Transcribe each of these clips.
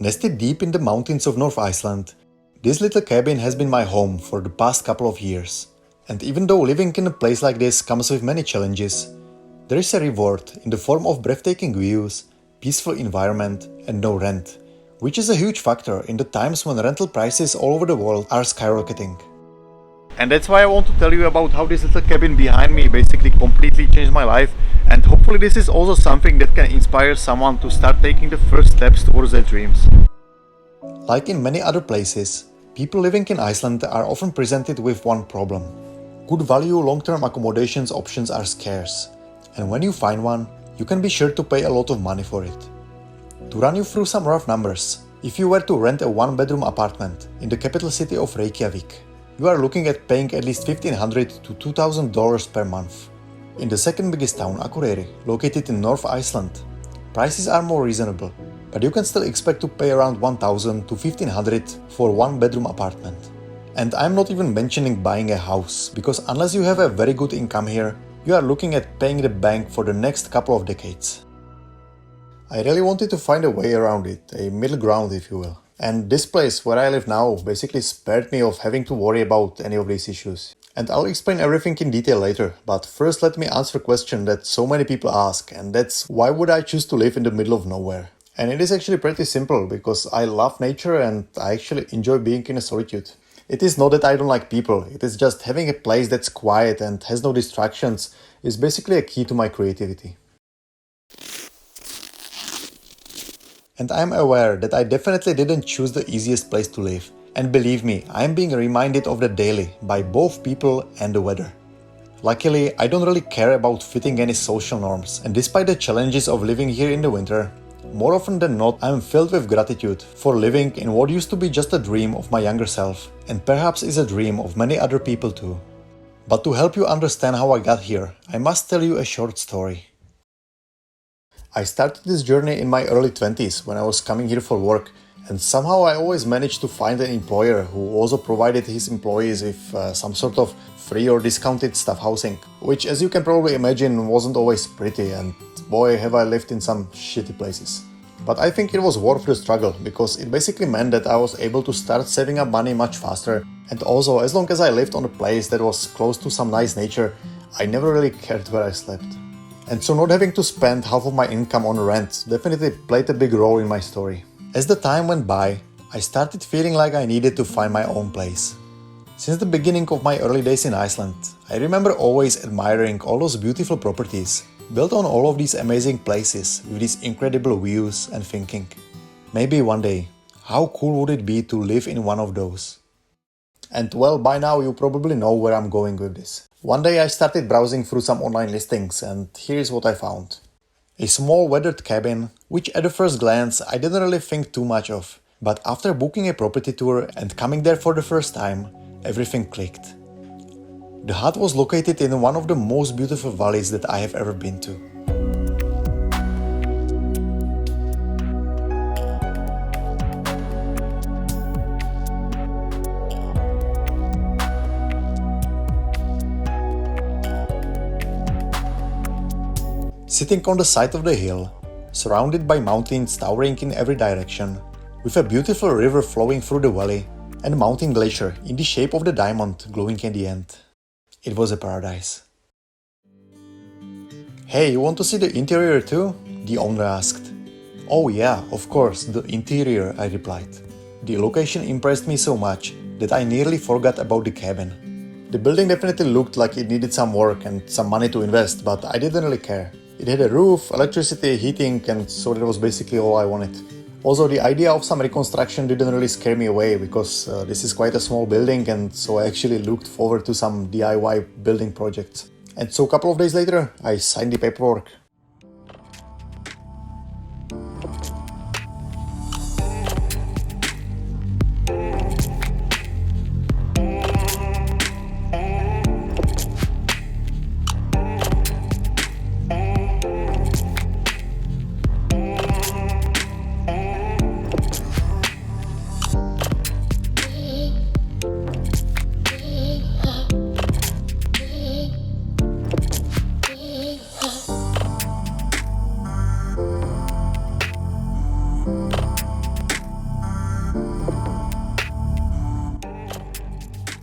Nested deep in the mountains of North Iceland, this little cabin has been my home for the past couple of years. And even though living in a place like this comes with many challenges, there is a reward in the form of breathtaking views, peaceful environment, and no rent, which is a huge factor in the times when rental prices all over the world are skyrocketing. And that's why I want to tell you about how this little cabin behind me basically completely changed my life, and hopefully this is also something that can inspire someone to start taking the first steps towards their dreams. Like in many other places, people living in Iceland are often presented with one problem. Good value long-term accommodations options are scarce, and when you find one, you can be sure to pay a lot of money for it. To run you through some rough numbers, if you were to rent a one-bedroom apartment in the capital city of Reykjavik, you are looking at paying at least $1,500 to $2,000 per month. In the second biggest town, Akureyri, located in North Iceland, prices are more reasonable, but you can still expect to pay around $1,000 to $1,500 for a one-bedroom apartment. And I'm not even mentioning buying a house, because unless you have a very good income here, you are looking at paying the bank for the next couple of decades. I really wanted to find a way around it, a middle ground if you will. And this place where I live now basically spared me of having to worry about any of these issues. And I'll explain everything in detail later, but first let me answer a question that so many people ask, and that's why would I choose to live in the middle of nowhere? And it is actually pretty simple, because I love nature and I actually enjoy being in a solitude. It is not that I don't like people, it is just having a place that's quiet and has no distractions is basically a key to my creativity. And I'm aware that I definitely didn't choose the easiest place to live. And believe me, I'm being reminded of that daily by both people and the weather. Luckily, I don't really care about fitting any social norms, and despite the challenges of living here in the winter, more often than not, I'm filled with gratitude for living in what used to be just a dream of my younger self, and perhaps is a dream of many other people too. But to help you understand how I got here, I must tell you a short story. I started this journey in my early 20s when I was coming here for work, and somehow I always managed to find an employer who also provided his employees with some sort of free or discounted staff housing, which, as you can probably imagine, wasn't always pretty, and boy have I lived in some shitty places. But I think it was worth the struggle, because it basically meant that I was able to start saving up money much faster, and also as long as I lived on a place that was close to some nice nature, I never really cared where I slept. And so not having to spend half of my income on rent definitely played a big role in my story. As the time went by, I started feeling like I needed to find my own place. Since the beginning of my early days in Iceland, I remember always admiring all those beautiful properties built on all of these amazing places with these incredible views and thinking, maybe one day, how cool would it be to live in one of those? And well, by now you probably know where I'm going with this. One day I started browsing through some online listings, and here's what I found. A small weathered cabin, which at the first glance I didn't really think too much of, but after booking a property tour and coming there for the first time, everything clicked. The hut was located in one of the most beautiful valleys that I have ever been to. Sitting on the side of the hill, surrounded by mountains towering in every direction, with a beautiful river flowing through the valley, and a mountain glacier in the shape of the diamond glowing at the end. It was a paradise. "Hey, you want to see the interior too?" the owner asked. "Oh yeah, of course, the interior," I replied. The location impressed me so much that I nearly forgot about the cabin. The building definitely looked like it needed some work and some money to invest, but I didn't really care. It had a roof, electricity, heating, and so that was basically all I wanted. Also, the idea of some reconstruction didn't really scare me away, because this is quite a small building, and so I actually looked forward to some DIY building projects. And so a couple of days later, I signed the paperwork.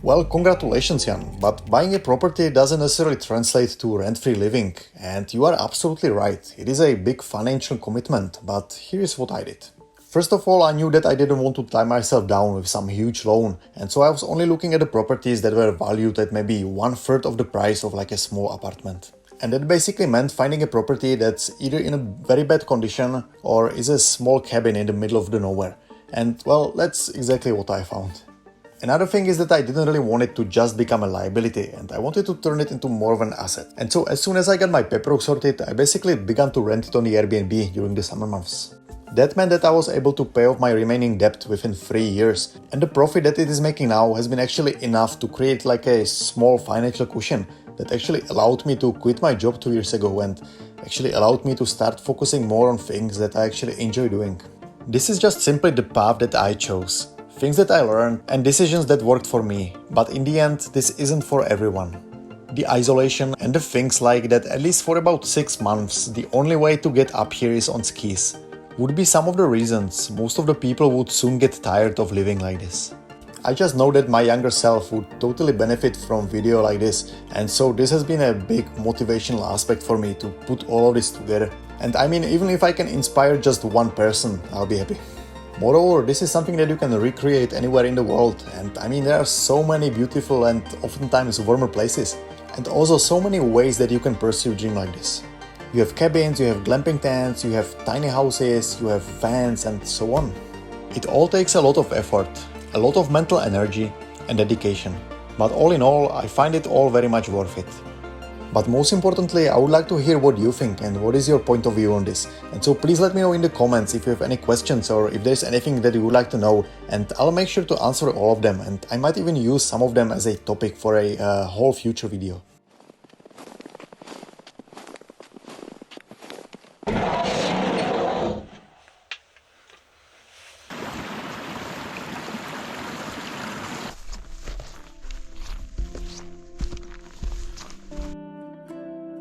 Well, congratulations, Jan, but buying a property doesn't necessarily translate to rent-free living, and you are absolutely right. It is a big financial commitment, but here is what I did. First of all, I knew that I didn't want to tie myself down with some huge loan, and so I was only looking at the properties that were valued at maybe 1/3 of the price of like a small apartment. And that basically meant finding a property that's either in a very bad condition or is a small cabin in the middle of the nowhere. And well, that's exactly what I found. Another thing is that I didn't really want it to just become a liability, and I wanted to turn it into more of an asset. And so as soon as I got my paperwork sorted, I basically began to rent it on the Airbnb during the summer months. That meant that I was able to pay off my remaining debt within 3 years, and the profit that it is making now has been actually enough to create like a small financial cushion that actually allowed me to quit my job 2 years ago and actually allowed me to start focusing more on things that I actually enjoy doing. This is just simply the path that I chose. Things that I learned and decisions that worked for me, but in the end, this isn't for everyone. The isolation and the things like that, at least for about 6 months, the only way to get up here is on skis, would be some of the reasons most of the people would soon get tired of living like this. I just know that my younger self would totally benefit from video like this, and so this has been a big motivational aspect for me to put all of this together. And I mean, even if I can inspire just one person, I'll be happy. Moreover, this is something that you can recreate anywhere in the world, and I mean, there are so many beautiful and oftentimes warmer places, and also so many ways that you can pursue a dream like this. You have cabins, you have glamping tents, you have tiny houses, you have vans, and so on. It all takes a lot of effort, a lot of mental energy and dedication, but all in all, I find it all very much worth it. But most importantly, I would like to hear what you think and what is your point of view on this. And so please let me know in the comments if you have any questions or if there's anything that you would like to know, and I'll make sure to answer all of them, and I might even use some of them as a topic for a whole future video.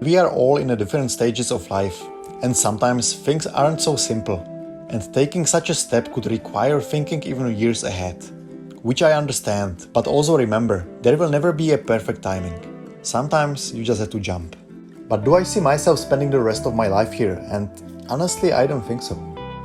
We are all in different stages of life, and sometimes things aren't so simple, and taking such a step could require thinking even years ahead. Which I understand, but also remember, there will never be a perfect timing. Sometimes you just have to jump. But do I see myself spending the rest of my life here? And honestly, I don't think so.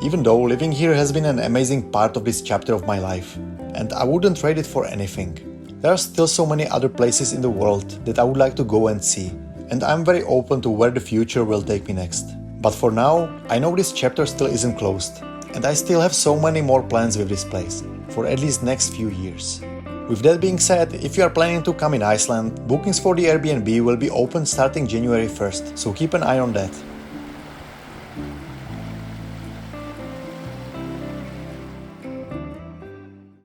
Even though living here has been an amazing part of this chapter of my life, and I wouldn't trade it for anything. There are still so many other places in the world that I would like to go and see. And I'm very open to where the future will take me next. But for now, I know this chapter still isn't closed, and I still have so many more plans with this place, for at least next few years. With that being said, if you are planning to come in Iceland, bookings for the Airbnb will be open starting January 1st, so keep an eye on that.